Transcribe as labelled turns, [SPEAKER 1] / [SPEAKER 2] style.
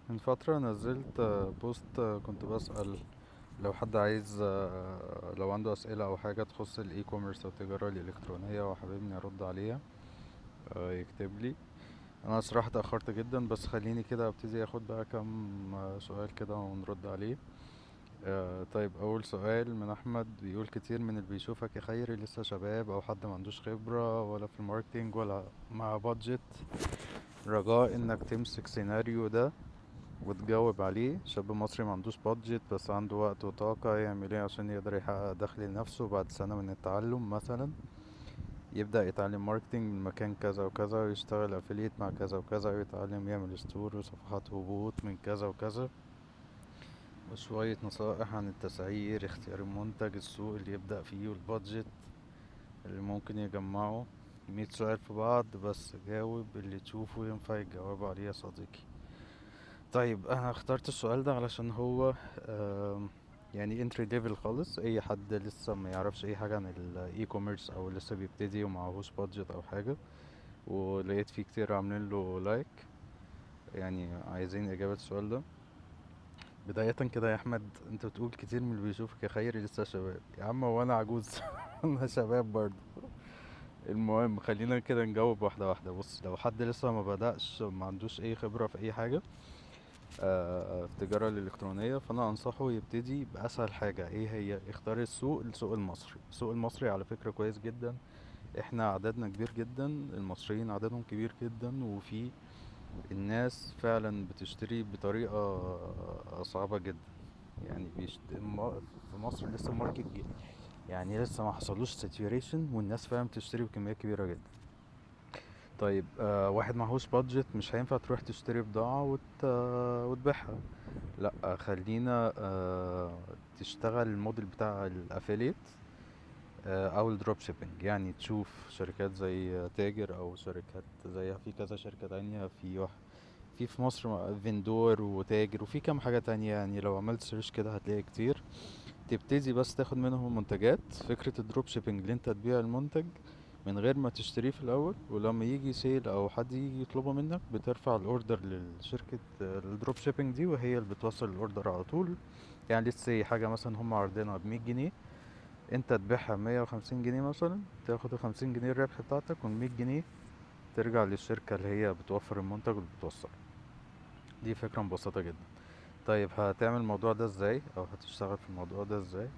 [SPEAKER 1] من فترة نزلت بوست، كنت بسأل لو حد عايز، لو عنده أسئلة أو حاجة تخص الإي كوميرس أو التجارة الإلكترونية وحاببني أرد عليها، يكتب لي. أنا صراحة اتأخرت جدا، بس خليني كده أبتدي أخد بقى كم سؤال كده ونرد عليه. طيب، أول سؤال من أحمد بيقول: كتير من اللي بيشوفك يا خيري لسه شباب أو حد ما عندوش خبرة ولا في الماركتينج ولا مع بادجت، رجاء إنك تمسك سيناريو ده وتجاوب عليه. شاب مصري ما عندوش بادجت بس عنده وقت وطاقة، يعمل ايه عشان يقدر يحقق دخل لنفسه بعد سنة من التعلم؟ مثلا يبدأ يتعلم ماركتينج من مكان كذا وكذا، ويشتغل افيليت مع كذا وكذا، ويتعلم يعمل ستور وصفحات هبوط من كذا وكذا، وشوية نصائح عن التسعير، اختيار المنتج، السوق اللي يبدأ فيه، والبادجت اللي ممكن يجمعه. 100 سؤال في بعض، بس جاوب اللي تشوفه ينفع يتجاوب عليه يا صديقي. طيب، انا اخترت السؤال ده علشان هو يعني انتري ليفل خالص. اي حد لسه ما يعرفش اي حاجه عن الاي كوميرس او لسه بيبتدي ومعهوش بادجت او حاجه، ولقيت فيه كتير عاملين له لايك، يعني عايزين اجابه السؤال ده. بداية كده يا احمد، انت بتقول كتير من اللي بيشوفك يا خيري لسه شباب. يا عم وانا عجوز انا شباب برضه. المهم خلينا كده نجاوب واحدة واحدة. بص، لو حد لسه ما بدأش، ما عندوش اي خبرة في اي حاجة في التجارة الإلكترونية، فأنا أنصحه يبتدي بأسهل حاجة. إيه هي؟ يختار السوق المصري. السوق المصري على فكرة كويس جدا، احنا عددنا كبير جدا، المصريين عددهم كبير جدا، وفي الناس فعلا بتشتري بطريقة صعبة جدا. يعني في مصر لسه الماركت يعني لسه ما حصلوش ساتوريشن، والناس فعلا بتشتري بكميات كبيرة جدا. طيب، واحد معهوش بادجت مش هينفع تروح تشتري بضاعة وتبيعها. لا، خلينا تشتغل الموديل بتاع الافيليت او الدروب شيبينج. يعني تشوف شركات زي تاجر، او شركات زيها في كذا شركة تانية، في مصر فيندور وتاجر، وفي كام حاجة تانية. يعني لو عملت سيرش كده هتلاقي كتير. تبتدي بس تاخد منهم منتجات. فكرة الدروب شيبينج اللي انت تبيع المنتج من غير ما تشتريه في الاول، ولما يجي سيل او حد يجي يطلبه منك بترفع الاوردر للشركة الدروب شيبينج دي، وهي اللي بتوصل الاوردر على طول. يعني لسه حاجة مثلا هم عارضينها ب100 جنيه، انت تبيعها ب150 جنيه مثلا، تاخد ال50 جنيه الربح بتاعتك، وال100 جنيه ترجع للشركة اللي هي بتوفر المنتج واللي بتوصله. دي فكرة مبسطة جدا. طيب، هتعمل الموضوع ده ازاي او هتشتغل في الموضوع ده ازاي؟